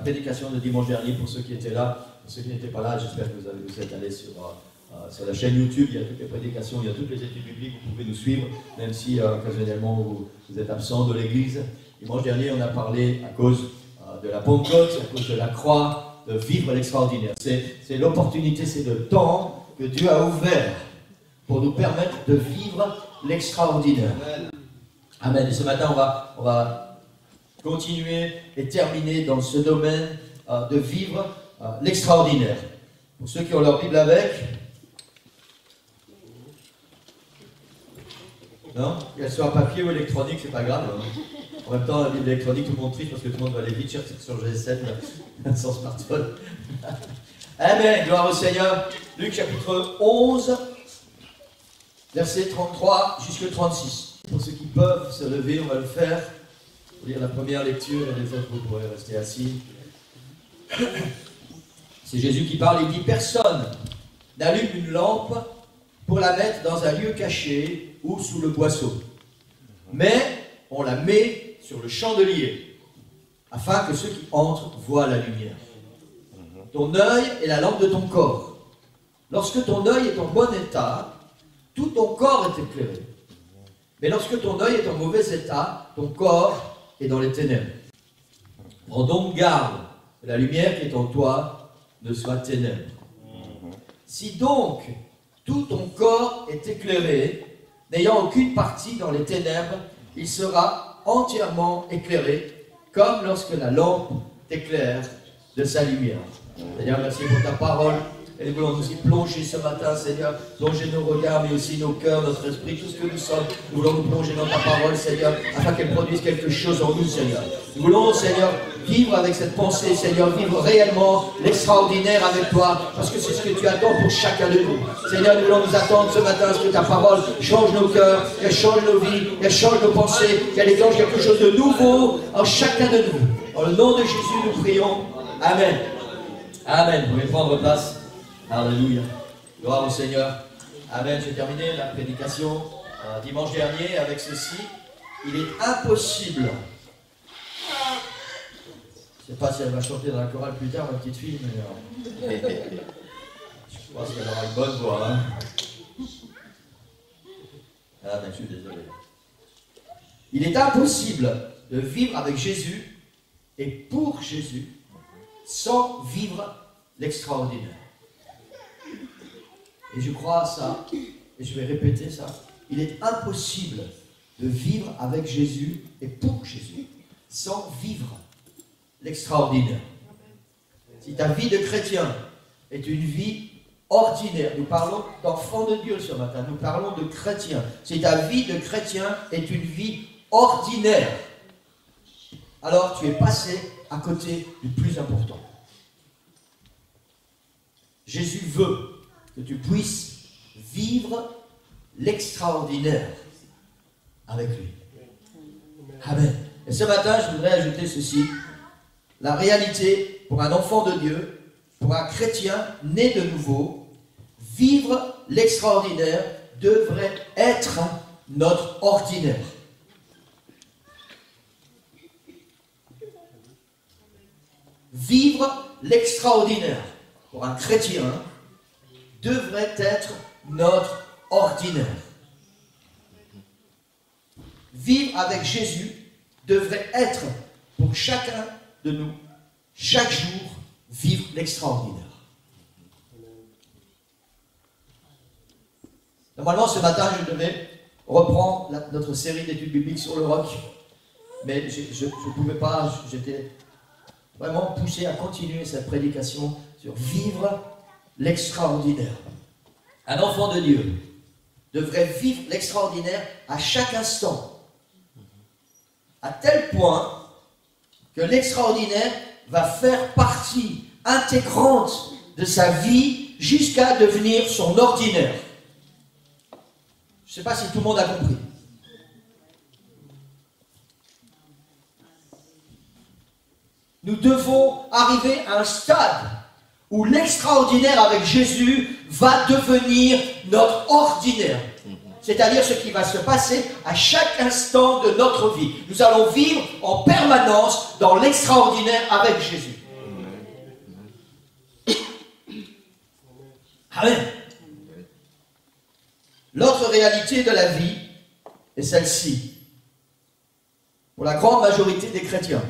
prédication de dimanche dernier pour ceux qui étaient là. Pour ceux qui n'étaient pas là, j'espère que vous êtes allés sur la chaîne YouTube. Il y a toutes les prédications, il y a toutes les études bibliques. Vous pouvez nous suivre, même si occasionnellement vous êtes absent de l'église. Dimanche dernier, on a parlé à cause de la Pentecôte, à cause de la croix, de vivre l'extraordinaire. C'est l'opportunité, c'est le temps que Dieu a ouvert pour nous permettre de vivre l'extraordinaire. Amen. Et ce matin, on va continuer et terminer dans ce domaine de vivre l'extraordinaire. Pour ceux qui ont leur Bible avec, non, qu'elle soit papier ou électronique, c'est pas grave. En même temps, la Bible électronique, tout le monde triche parce que tout le monde va aller vite chercher sur G7 sans smartphone. Amen. Gloire au Seigneur. Luc chapitre 11, versets 33 jusqu'à 36. Pour ceux qui peuvent se lever, on va le faire. Pour lire la première lecture et les autres, vous pourrez rester assis. C'est Jésus qui parle. Il dit: personne n'allume une lampe pour la mettre dans un lieu caché ou sous le boisseau, mais on la met sur le chandelier, afin que ceux qui entrent voient la lumière. Ton œil est la lampe de ton corps. Lorsque ton œil est en bon état, tout ton corps est éclairé. Mais lorsque ton œil est en mauvais état, ton corps est dans les ténèbres. Prends donc garde que la lumière qui est en toi ne soit ténèbres. Si donc tout ton corps est éclairé, n'ayant aucune partie dans les ténèbres, il sera entièrement éclairé, comme lorsque la lampe t'éclaire de sa lumière. Seigneur, merci pour ta parole. Et nous voulons aussi plonger ce matin, Seigneur, plonger nos regards, mais aussi nos cœurs, notre esprit, tout ce que nous sommes. Nous voulons nous plonger dans ta parole, Seigneur, afin qu'elle produise quelque chose en nous, Seigneur. Nous voulons, Seigneur, vivre avec cette pensée, Seigneur, vivre réellement l'extraordinaire avec toi, parce que c'est ce que tu attends pour chacun de nous. Seigneur, nous voulons nous attendre ce matin à ce que ta parole change nos cœurs, qu'elle change nos vies, qu'elle change nos pensées, qu'elle déclenche quelque chose de nouveau en chacun de nous. Dans le nom de Jésus, nous prions. Amen. Amen. Vous pouvez prendre place. Alléluia. Gloire au Seigneur. Amen. J'ai terminé la prédication dimanche dernier avec ceci. Il est impossible. Je ne sais pas si elle va chanter dans la chorale plus tard, ma petite fille, mais je pense qu'elle aura une bonne voix. Hein. Ah, mais je suis désolé. Il est impossible de vivre avec Jésus et pour Jésus sans vivre l'extraordinaire. Et je crois à ça, et je vais répéter ça. Il est impossible de vivre avec Jésus et pour Jésus sans vivre l'extraordinaire. Si ta vie de chrétien est une vie ordinaire, nous parlons d'enfants de Dieu ce matin, nous parlons de chrétiens. Si ta vie de chrétien est une vie ordinaire, alors tu es passé à côté du plus important. Jésus veut que tu puisses vivre l'extraordinaire avec lui. Amen. Et ce matin, je voudrais ajouter ceci. La réalité pour un enfant de Dieu, pour un chrétien né de nouveau, vivre l'extraordinaire devrait être notre ordinaire. Vivre l'extraordinaire pour un chrétien devrait être notre ordinaire. Vivre avec Jésus devrait être pour chacun de nous, chaque jour, vivre l'extraordinaire. Normalement, ce matin, je devais reprendre notre série d'études bibliques sur le roc, mais je ne pouvais pas, j'étais vraiment poussé à continuer cette prédication sur vivre l'extraordinaire. Un enfant de Dieu devrait vivre l'extraordinaire à chaque instant, à tel point que l'extraordinaire va faire partie intégrante de sa vie jusqu'à devenir son ordinaire. Je ne sais pas si tout le monde a compris. Nous devons arriver à un stade où l'extraordinaire avec Jésus va devenir notre ordinaire. C'est-à-dire ce qui va se passer à chaque instant de notre vie. Nous allons vivre en permanence dans l'extraordinaire avec Jésus. Amen. L'autre réalité de la vie est celle-ci. Pour la grande majorité des chrétiens,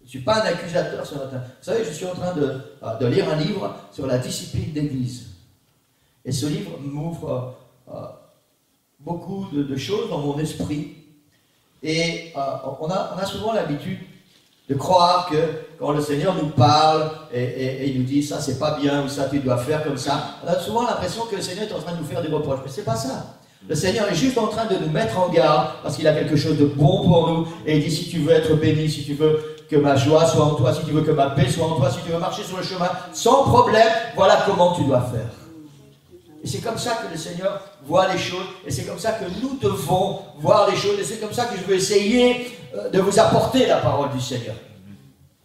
je ne suis pas un accusateur ce matin. Vous savez, je suis en train de lire un livre sur la discipline d'église. Et ce livre m'ouvre beaucoup de choses dans mon esprit. Et on a souvent l'habitude de croire que quand le Seigneur nous parle et il nous dit ça c'est pas bien ou ça tu dois faire comme ça, on a souvent l'impression que le Seigneur est en train de nous faire des reproches. Mais c'est pas ça. Le Seigneur est juste en train de nous mettre en garde parce qu'il a quelque chose de bon pour nous et il dit si tu veux être béni, si tu veux que ma joie soit en toi, si tu veux que ma paix soit en toi, si tu veux marcher sur le chemin sans problème, voilà comment tu dois faire. Et c'est comme ça que le Seigneur voit les choses, et c'est comme ça que nous devons voir les choses, et c'est comme ça que je veux essayer de vous apporter la parole du Seigneur,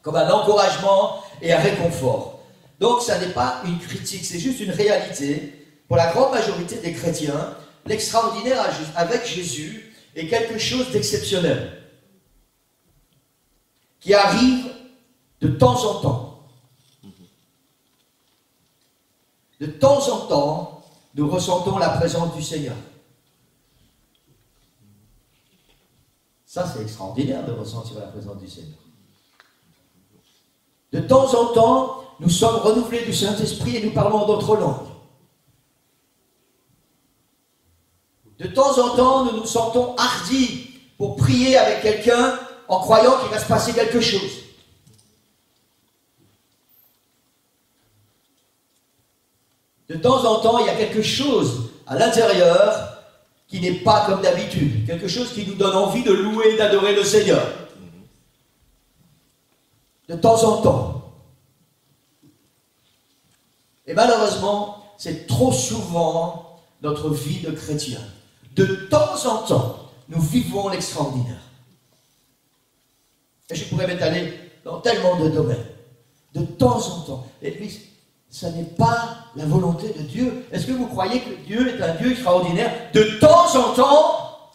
comme un encouragement et un réconfort. Donc ça n'est pas une critique, c'est juste une réalité. Pour la grande majorité des chrétiens, l'extraordinaire avec Jésus est quelque chose d'exceptionnel, qui arrive de temps en temps. De temps en temps, nous ressentons la présence du Seigneur. Ça, c'est extraordinaire de ressentir la présence du Seigneur. De temps en temps, nous sommes renouvelés du Saint-Esprit et nous parlons en d'autres langues. De temps en temps, nous nous sentons hardis pour prier avec quelqu'un en croyant qu'il va se passer quelque chose. De temps en temps, il y a quelque chose à l'intérieur qui n'est pas comme d'habitude. Quelque chose qui nous donne envie de louer et d'adorer le Seigneur. De temps en temps. Et malheureusement, c'est trop souvent notre vie de chrétien. De temps en temps, nous vivons l'extraordinaire. Et je pourrais m'étaler dans tellement de domaines. De temps en temps. L'Église, ça n'est pas la volonté de Dieu. Est-ce que vous croyez que Dieu est un Dieu extraordinaire? De temps en temps,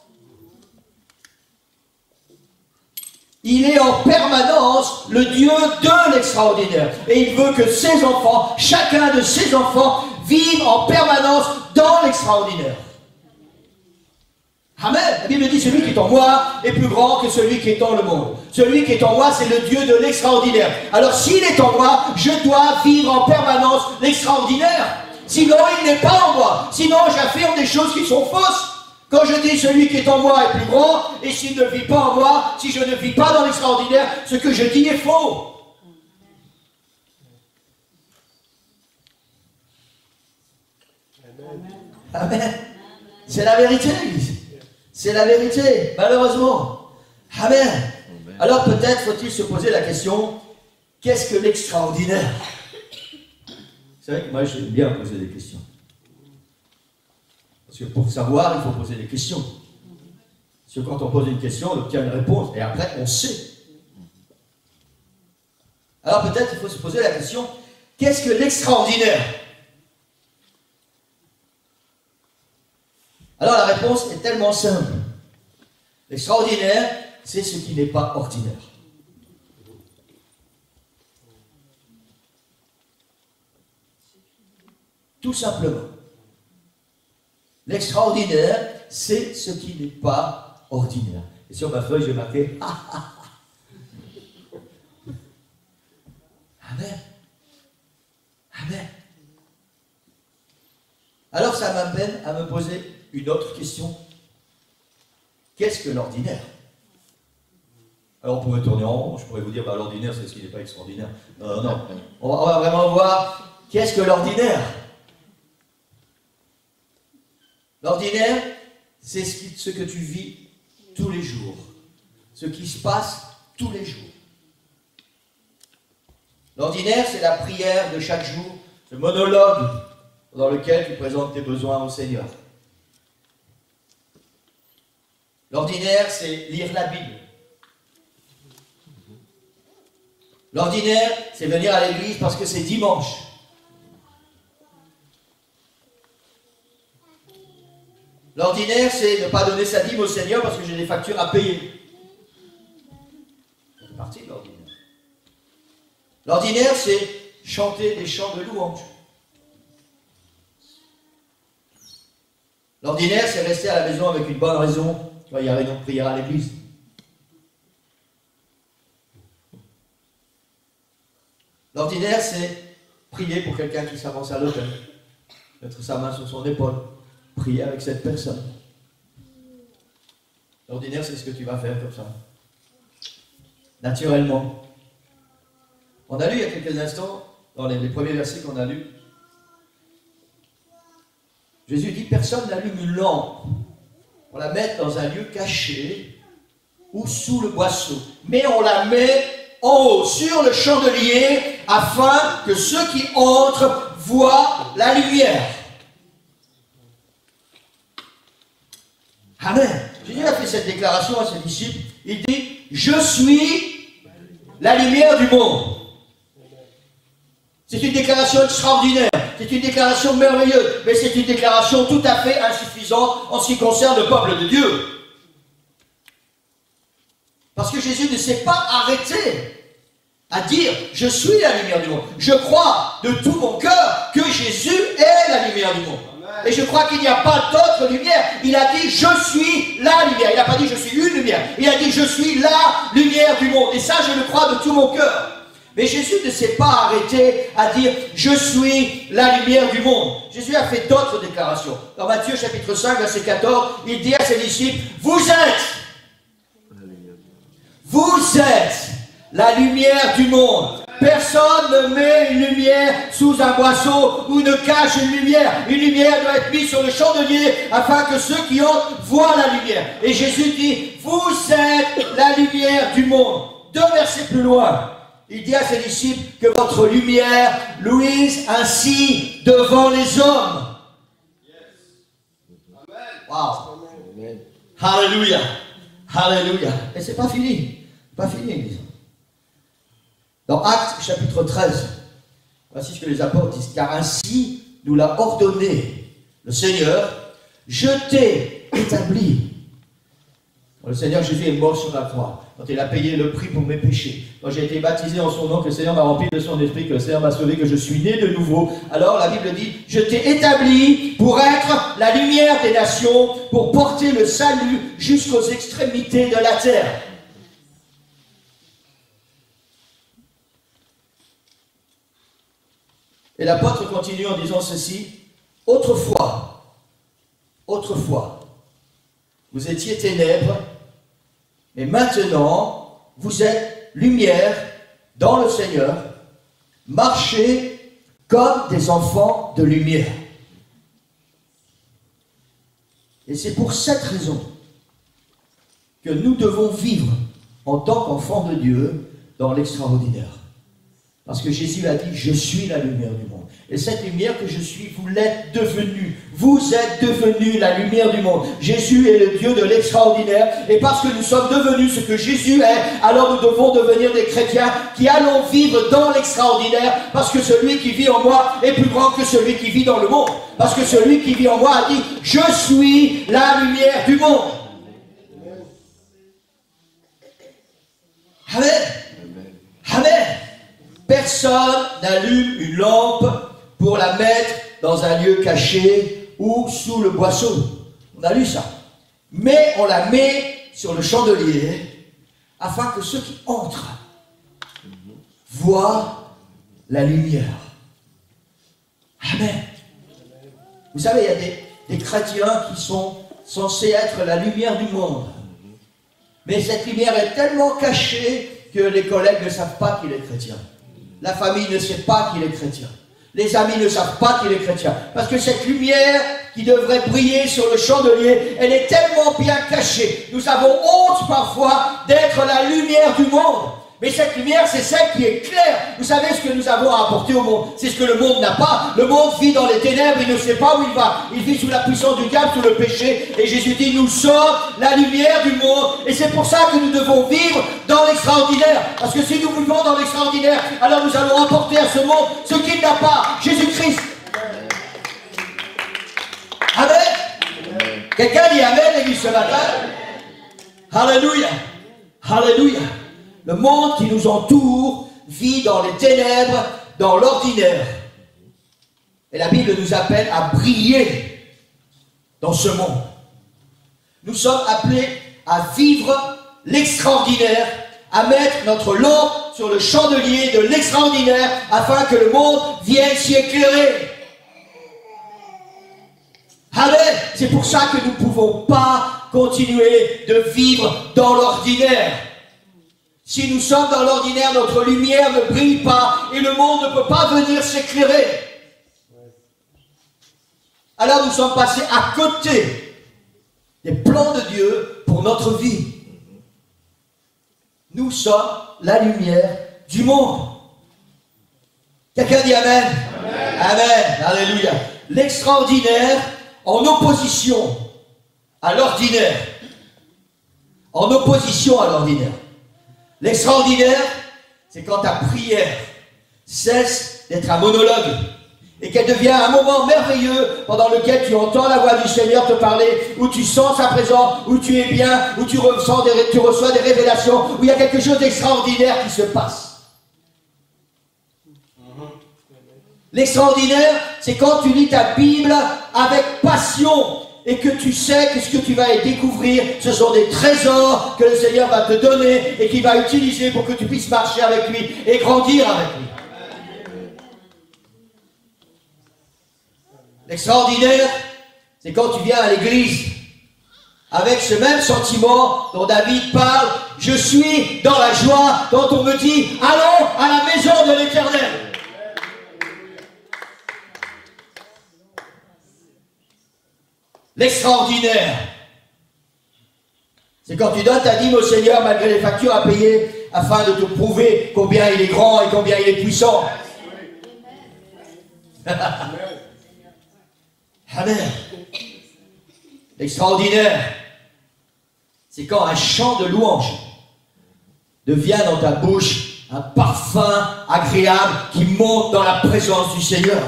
il est en permanence le Dieu de l'extraordinaire. Et il veut que ses enfants, chacun de ses enfants, vivent en permanence dans l'extraordinaire. Amen. La Bible dit, celui qui est en moi est plus grand que celui qui est dans le monde. Celui qui est en moi, c'est le Dieu de l'extraordinaire. Alors s'il est en moi, je dois vivre en permanence l'extraordinaire. Sinon, il n'est pas en moi. Sinon, j'affirme des choses qui sont fausses. Quand je dis celui qui est en moi est plus grand, et s'il ne vit pas en moi, si je ne vis pas dans l'extraordinaire, ce que je dis est faux. Amen. C'est la vérité, l'Église. C'est la vérité, malheureusement. Amen. Alors peut-être faut-il se poser la question, qu'est-ce que l'extraordinaire? C'est vrai que moi j'aime bien poser des questions. Parce que pour savoir, il faut poser des questions. Parce que quand on pose une question, on obtient une réponse, et après on sait. Alors peut-être il faut se poser la question, qu'est-ce que l'extraordinaire? Alors la réponse est tellement simple. L'extraordinaire, c'est ce qui n'est pas ordinaire. Tout simplement. L'extraordinaire, c'est ce qui n'est pas ordinaire. Et sur ma feuille, j'ai marqué « Ah, ah, ah ». Amen. Amen. Alors ça m'amène à me poser une autre question. Qu'est-ce que l'ordinaire? Alors on pourrait tourner en rond, je pourrais vous dire, bah, l'ordinaire c'est ce qui n'est pas extraordinaire. Non, non, on va vraiment voir, qu'est-ce que l'ordinaire? L'ordinaire, c'est ce que tu vis tous les jours, ce qui se passe tous les jours. L'ordinaire, c'est la prière de chaque jour, ce monologue dans lequel tu présentes tes besoins au Seigneur. L'ordinaire, c'est lire la Bible. L'ordinaire, c'est venir à l'église parce que c'est dimanche. L'ordinaire, c'est ne pas donner sa dîme au Seigneur parce que j'ai des factures à payer. C'est partie de l'ordinaire. L'ordinaire, c'est chanter des chants de louange. L'ordinaire, c'est rester à la maison avec une bonne raison. Tu vois, il y a une prière à l'église. L'ordinaire, c'est prier pour quelqu'un qui s'avance à l'autel. Mettre sa main sur son épaule. Prier avec cette personne. L'ordinaire, c'est ce que tu vas faire comme ça. Naturellement. On a lu il y a quelques instants, dans les premiers versets qu'on a lus, Jésus dit, personne n'allume une lampe pour la mettre dans un lieu caché ou sous le boisseau. Mais on la met en haut, sur le chandelier, afin que ceux qui entrent voient la lumière. Amen. Jésus a fait cette déclaration à ses disciples. Il dit, je suis la lumière du monde. C'est une déclaration extraordinaire. C'est une déclaration merveilleuse. Mais c'est une déclaration tout à fait insuffisante en ce qui concerne le peuple de Dieu. Parce que Jésus ne s'est pas arrêté à dire, je suis la lumière du monde. Je crois de tout mon cœur que Jésus est la lumière du monde. Et je crois qu'il n'y a pas d'autre lumière. Il a dit, je suis la lumière. Il n'a pas dit, je suis une lumière. Il a dit, je suis la lumière du monde. Et ça, je le crois de tout mon cœur. Mais Jésus ne s'est pas arrêté à dire, je suis la lumière du monde. Jésus a fait d'autres déclarations. Dans Matthieu chapitre 5, verset 14, il dit à ses disciples, vous êtes la lumière du monde. Personne ne met une lumière sous un boisseau ou ne cache une lumière. Une lumière doit être mise sur le chandelier afin que ceux qui entrent voient la lumière. Et Jésus dit, vous êtes la lumière du monde. 2 versets plus loin, il dit à ses disciples que votre lumière luise ainsi devant les hommes. Wow. Alléluia. Alléluia. Et c'est pas fini. Pas fini. Dans Actes chapitre 13, voici ce que les apôtres disent. Car ainsi nous l'a ordonné le Seigneur, je t'ai établi. Le Seigneur Jésus est mort sur la croix. Quand il a payé le prix pour mes péchés. Quand j'ai été baptisé en son nom, que le Seigneur m'a rempli de son esprit, que le Seigneur m'a sauvé, que je suis né de nouveau. Alors la Bible dit, je t'ai établi pour être la lumière des nations, pour porter le salut jusqu'aux extrémités de la terre. Et l'apôtre continue en disant ceci, autrefois, vous étiez ténèbres, mais maintenant, vous êtes lumière dans le Seigneur, marchez comme des enfants de lumière. Et c'est pour cette raison que nous devons vivre en tant qu'enfants de Dieu dans l'extraordinaire. Parce que Jésus a dit, je suis la lumière du monde. Et cette lumière que je suis, vous l'êtes devenue. Vous êtes devenue la lumière du monde. Jésus est le Dieu de l'extraordinaire. Et parce que nous sommes devenus ce que Jésus est, alors nous devons devenir des chrétiens qui allons vivre dans l'extraordinaire. Parce que celui qui vit en moi est plus grand que celui qui vit dans le monde. Parce que celui qui vit en moi a dit, je suis la lumière du monde. Amen. Amen. Personne n'allume une lampe pour la mettre dans un lieu caché ou sous le boisseau. On a lu ça. Mais on la met sur le chandelier afin que ceux qui entrent voient la lumière. Amen. Vous savez, il y a des chrétiens qui sont censés être la lumière du monde. Mais cette lumière est tellement cachée que les collègues ne savent pas qu'il est chrétien. La famille ne sait pas qu'il est chrétien. Les amis ne savent pas qu'il est chrétien. Parce que cette lumière qui devrait briller sur le chandelier, elle est tellement bien cachée. Nous avons honte parfois d'être la lumière du monde. Mais cette lumière, c'est celle qui est claire. Vous savez ce que nous avons à apporter au monde. C'est ce que le monde n'a pas. Le monde vit dans les ténèbres, il ne sait pas où il va. Il vit sous la puissance du diable, sous le péché. Et Jésus dit, nous sommes la lumière du monde. Et c'est pour ça que nous devons vivre dans l'extraordinaire. Parce que si nous vivons dans l'extraordinaire, alors nous allons apporter à ce monde ce qu'il n'a pas. Jésus-Christ. Amen. Quelqu'un dit Amen, l'église ce matin. Alléluia. Alléluia. Le monde qui nous entoure vit dans les ténèbres, dans l'ordinaire. Et la Bible nous appelle à briller dans ce monde. Nous sommes appelés à vivre l'extraordinaire, à mettre notre lampe sur le chandelier de l'extraordinaire afin que le monde vienne s'y éclairer. Amen. C'est pour ça que nous ne pouvons pas continuer de vivre dans l'ordinaire. Si nous sommes dans l'ordinaire, notre lumière ne brille pas et le monde ne peut pas venir s'éclairer. Alors nous sommes passés à côté des plans de Dieu pour notre vie. Nous sommes la lumière du monde. Quelqu'un dit Amen? Amen. Amen. Alléluia. L'extraordinaire en opposition à l'ordinaire. En opposition à l'ordinaire. L'extraordinaire, c'est quand ta prière cesse d'être un monologue et qu'elle devient un moment merveilleux pendant lequel tu entends la voix du Seigneur te parler, où tu sens sa présence, où tu es bien, où tu reçois des révélations, où il y a quelque chose d'extraordinaire qui se passe. L'extraordinaire, c'est quand tu lis ta Bible avec passion et que tu sais que ce que tu vas y découvrir, ce sont des trésors que le Seigneur va te donner et qu'il va utiliser pour que tu puisses marcher avec lui et grandir avec lui. L'extraordinaire, c'est quand tu viens à l'église avec ce même sentiment dont David parle. Je suis dans la joie dont on me dit, allons à la maison de l'Éternel. L'extraordinaire, c'est quand tu donnes ta dîme au Seigneur malgré les factures à payer afin de te prouver combien il est grand et combien il est puissant. Amen. L'extraordinaire, c'est quand un chant de louange devient dans ta bouche un parfum agréable qui monte dans la présence du Seigneur.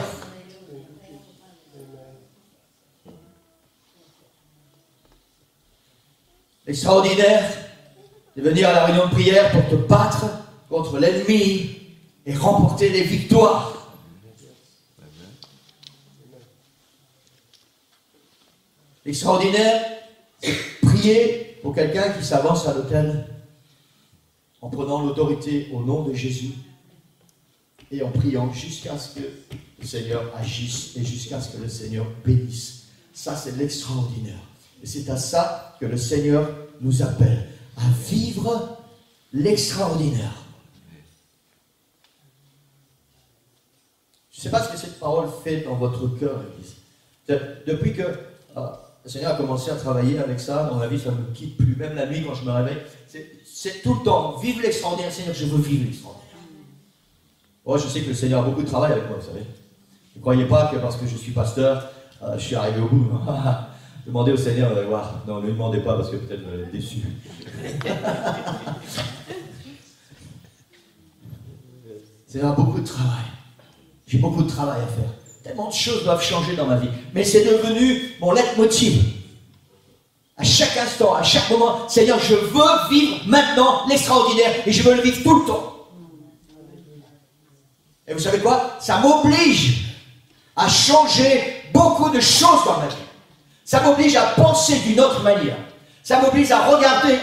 L'extraordinaire, c'est venir à la réunion de prière pour te battre contre l'ennemi et remporter des victoires. L'extraordinaire, c'est prier pour quelqu'un qui s'avance à l'autel en prenant l'autorité au nom de Jésus et en priant jusqu'à ce que le Seigneur agisse et jusqu'à ce que le Seigneur bénisse. Ça, c'est l'extraordinaire. Et c'est à ça que le Seigneur nous appelle, à vivre l'extraordinaire. Je ne sais pas ce que cette parole fait dans votre cœur, l'Église. Depuis que le Seigneur a commencé à travailler avec ça, dans la vie, ça ne me quitte plus. Même la nuit, quand je me réveille, c'est tout le temps, vive l'extraordinaire. Seigneur, je veux vivre l'extraordinaire. Oh, je sais que le Seigneur a beaucoup de travail avec moi, vous savez. Ne croyez pas que parce que je suis pasteur, je suis arrivé au bout. Demandez au Seigneur, vous allez voir. Non, ne lui demandez pas parce que peut-être vous allez être déçu. C'est beaucoup de travail. J'ai beaucoup de travail à faire. Tellement de choses doivent changer dans ma vie. Mais c'est devenu mon leitmotiv. À chaque instant, à chaque moment, Seigneur, je veux vivre maintenant l'extraordinaire et je veux le vivre tout le temps. Et vous savez quoi? Ça m'oblige à changer beaucoup de choses dans ma vie. Ça m'oblige à penser d'une autre manière. Ça m'oblige à regarder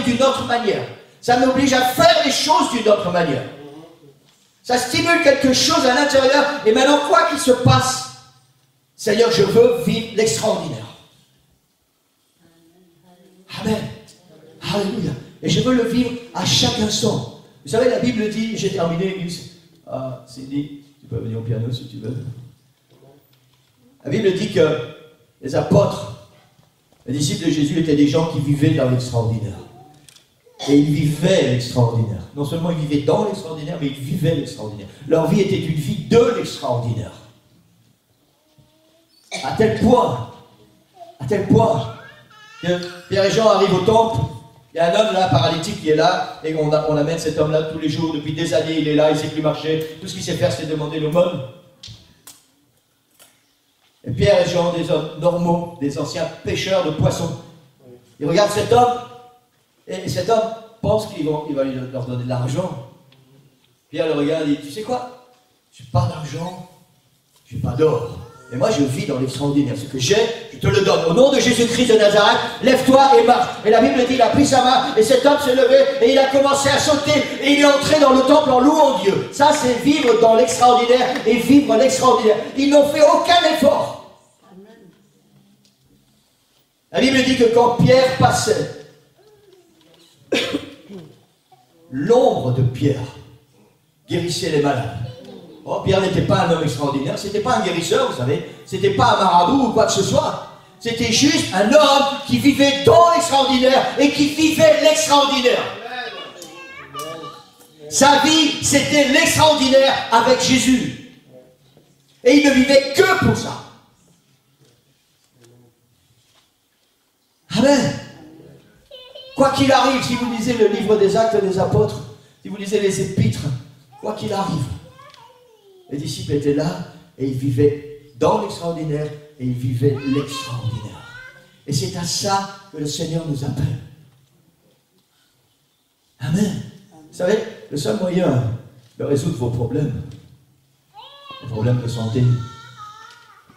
d'une autre manière. Ça m'oblige à faire les choses d'une autre manière. Ça stimule quelque chose à l'intérieur. Et maintenant, quoi qu'il se passe, Seigneur, je veux vivre l'extraordinaire. Amen. Alléluia. Et je veux le vivre à chaque instant. Vous savez, la Bible dit, j'ai terminé, Cindy, tu peux venir au piano si tu veux. La Bible dit que les apôtres, les disciples de Jésus étaient des gens qui vivaient dans l'extraordinaire. Et ils vivaient l'extraordinaire. Non seulement ils vivaient dans l'extraordinaire, mais ils vivaient l'extraordinaire. Leur vie était une vie de l'extraordinaire. À tel point que Pierre et Jean arrivent au temple. Il y a un homme là, paralytique, qui est là, et on amène cet homme-là tous les jours. Depuis des années, il est là, il ne sait plus marcher. Tout ce qu'il sait faire, c'est demander l'aumône. Et Pierre et Jean, des hommes normaux, des anciens pêcheurs de poissons. Ils regardent cet homme, et cet homme pense qu'il va leur donner de l'argent. Pierre le regarde et dit, tu sais quoi? Je n'ai pas d'argent, je n'ai pas d'or. Et moi, je vis dans l'extraordinaire. Ce que j'ai, je te le donne. Au nom de Jésus-Christ de Nazareth, lève-toi et marche. Et la Bible dit, il a pris sa main, et cet homme s'est levé, et il a commencé à sauter, et il est entré dans le temple en louant Dieu. Ça, c'est vivre dans l'extraordinaire, et vivre l'extraordinaire. Ils n'ont fait aucun effort. La Bible dit que quand Pierre passait, l'ombre de Pierre guérissait les malades. Oh, Pierre n'était pas un homme extraordinaire, c'était pas un guérisseur, vous savez, c'était pas un marabout ou quoi que ce soit. C'était juste un homme qui vivait dans l'extraordinaire et qui vivait l'extraordinaire. Sa vie, c'était l'extraordinaire avec Jésus. Et il ne vivait que pour ça. Amen. Quoi qu'il arrive, si vous lisez le livre des Actes des Apôtres, si vous lisez les Épîtres, quoi qu'il arrive, les disciples étaient là et ils vivaient dans l'extraordinaire et ils vivaient l'extraordinaire. Et c'est à ça que le Seigneur nous appelle. Amen. Vous savez, le seul moyen de résoudre vos problèmes de santé,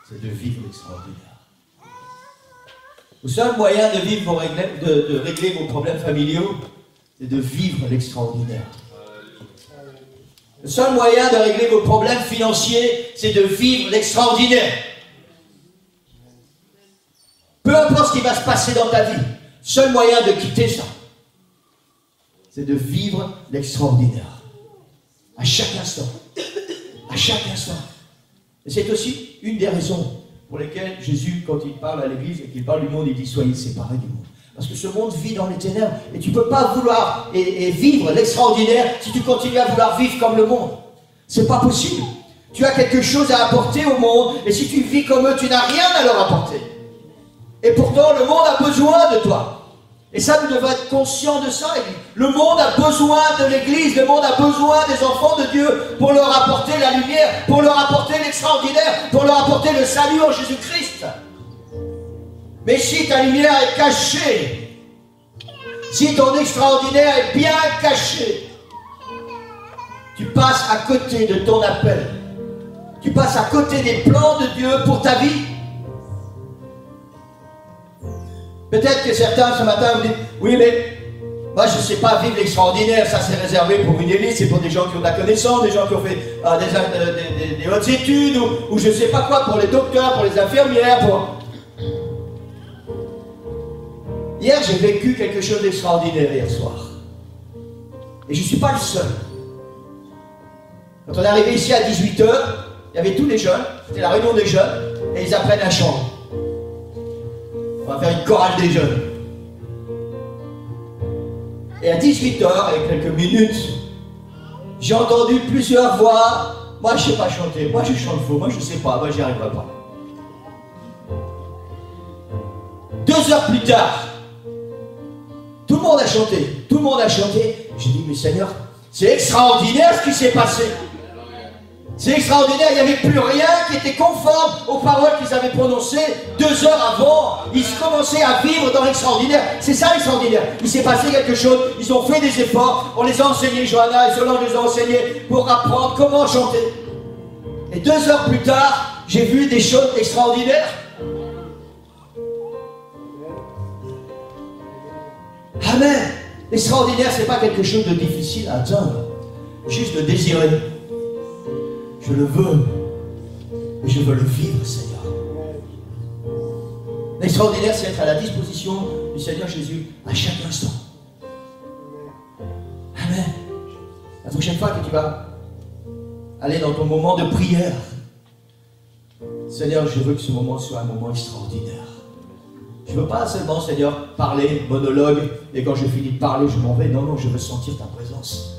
c'est de vivre l'extraordinaire. Le seul moyen de régler vos problèmes familiaux, c'est de vivre l'extraordinaire. Le seul moyen de régler vos problèmes financiers, c'est de vivre l'extraordinaire. Peu importe ce qui va se passer dans ta vie, le seul moyen de quitter ça, c'est de vivre l'extraordinaire. À chaque instant. À chaque instant. Et c'est aussi une des raisons pour lesquelles Jésus, quand il parle à l'Église et qu'il parle du monde, il dit « Soyez séparés du monde ». Parce que ce monde vit dans les ténèbres. Et tu ne peux pas vouloir et vivre l'extraordinaire si tu continues à vouloir vivre comme le monde. C'est pas possible. Tu as quelque chose à apporter au monde. Et si tu vis comme eux, tu n'as rien à leur apporter. Et pourtant, le monde a besoin de toi. Et ça, nous devons être conscients de ça. Le monde a besoin de l'Église. Le monde a besoin des enfants de Dieu pour leur apporter la lumière, pour leur apporter l'extraordinaire, pour leur apporter le salut en Jésus-Christ. Mais si ta lumière est cachée, si ton extraordinaire est bien caché, tu passes à côté de ton appel. Tu passes à côté des plans de Dieu pour ta vie. Peut-être que certains ce matin vous disent, oui mais moi je ne sais pas vivre l'extraordinaire, ça c'est réservé pour une élite, c'est pour des gens qui ont de la connaissance, des gens qui ont fait des hautes études, ou je ne sais pas quoi, pour les docteurs, pour les infirmières, pour... Hier, j'ai vécu quelque chose d'extraordinaire hier soir. Et je ne suis pas le seul. Quand on est arrivé ici à 18 h, il y avait tous les jeunes, c'était la réunion des jeunes, et ils apprennent à chanter. On va faire une chorale des jeunes. Et à 18 h, avec quelques minutes, j'ai entendu plusieurs voix. Moi, je ne sais pas chanter, moi je chante faux, moi je ne sais pas, moi j'y arriverai pas. 2 heures plus tard, tout le monde a chanté, tout le monde a chanté. J'ai dit, mais Seigneur, c'est extraordinaire ce qui s'est passé. C'est extraordinaire, il n'y avait plus rien qui était conforme aux paroles qu'ils avaient prononcées 2 heures avant. Ils commençaient à vivre dans l'extraordinaire. C'est ça l'extraordinaire. Il s'est passé quelque chose, ils ont fait des efforts. On les a enseignés, Johanna et Solange les ont enseignés pour apprendre comment chanter. Et 2 heures plus tard, j'ai vu des choses extraordinaires. Amen. L'extraordinaire, ce n'est pas quelque chose de difficile à atteindre. Juste le désirer. Je le veux. Et je veux le vivre, Seigneur. L'extraordinaire, c'est être à la disposition du Seigneur Jésus à chaque instant. Amen. La prochaine fois que tu vas aller dans ton moment de prière, Seigneur, je veux que ce moment soit un moment extraordinaire. Je ne veux pas seulement, Seigneur, parler, monologue, et quand je finis de parler, je m'en vais. Non, non, je veux sentir ta présence.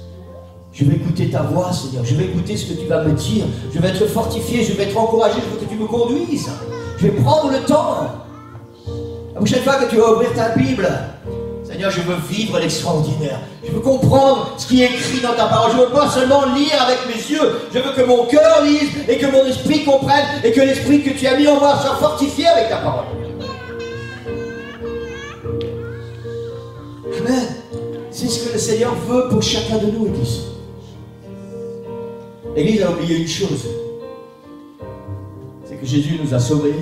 Je vais écouter ta voix, Seigneur. Je vais écouter ce que tu vas me dire. Je vais être fortifié, je vais être encouragé. Je veux que tu me conduises. Je vais prendre le temps. La prochaine fois que tu vas ouvrir ta Bible, Seigneur, je veux vivre l'extraordinaire. Je veux comprendre ce qui est écrit dans ta parole. Je ne veux pas seulement lire avec mes yeux. Je veux que mon cœur lise et que mon esprit comprenne et que l'esprit que tu as mis en moi soit fortifié avec ta parole. Amen. C'est ce que le Seigneur veut pour chacun de nous, Église. L'Église a oublié une chose. C'est que Jésus nous a sauvés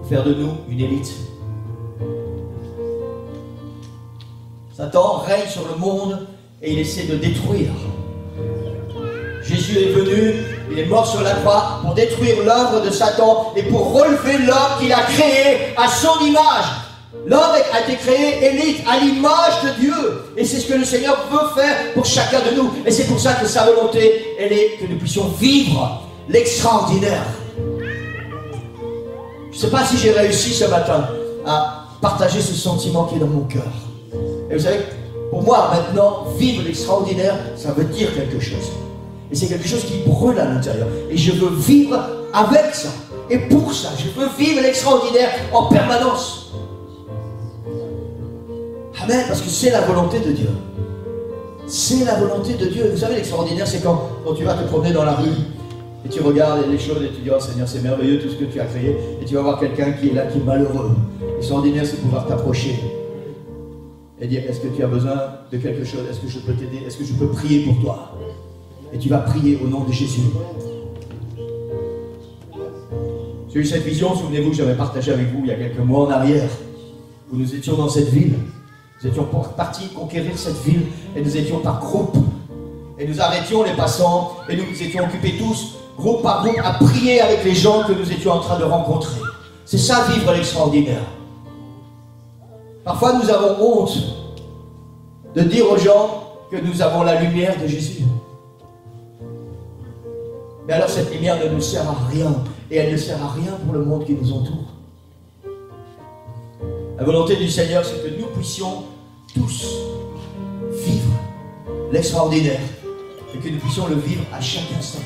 pour faire de nous une élite. Satan règne sur le monde et il essaie de détruire. Jésus est venu, il est mort sur la croix pour détruire l'œuvre de Satan et pour relever l'homme qu'il a créé à son image. L'homme a été créé élite à l'image de Dieu. Et c'est ce que le Seigneur veut faire pour chacun de nous. Et c'est pour ça que sa volonté, elle est que nous puissions vivre l'extraordinaire. Je ne sais pas si j'ai réussi ce matin à partager ce sentiment qui est dans mon cœur. Et vous savez, pour moi maintenant, vivre l'extraordinaire, ça veut dire quelque chose. Et c'est quelque chose qui brûle à l'intérieur. Et je veux vivre avec ça. Et pour ça, je veux vivre l'extraordinaire en permanence. Amen, parce que c'est la volonté de Dieu. C'est la volonté de Dieu. Vous savez, l'extraordinaire, c'est quand tu vas te promener dans la rue et tu regardes les choses et tu dis, oh Seigneur, c'est merveilleux tout ce que tu as créé. Et tu vas voir quelqu'un qui est là, qui est malheureux. L'extraordinaire, c'est pouvoir t'approcher et dire, est-ce que tu as besoin de quelque chose? Est-ce que je peux t'aider? Est-ce que je peux prier pour toi? Et tu vas prier au nom de Jésus. J'ai eu cette vision, souvenez-vous, que j'avais partagé avec vous il y a quelques mois en arrière, où nous étions dans cette ville. Nous étions partis conquérir cette ville et nous étions par groupe. Et nous arrêtions les passants et nous nous étions occupés tous, groupe par groupe, à prier avec les gens que nous étions en train de rencontrer. C'est ça, vivre l'extraordinaire. Parfois, nous avons honte de dire aux gens que nous avons la lumière de Jésus. Mais alors cette lumière ne nous sert à rien. Et elle ne sert à rien pour le monde qui nous entoure. La volonté du Seigneur, c'est que nous puissions tous vivre l'extraordinaire. Et que nous puissions le vivre à chaque instant.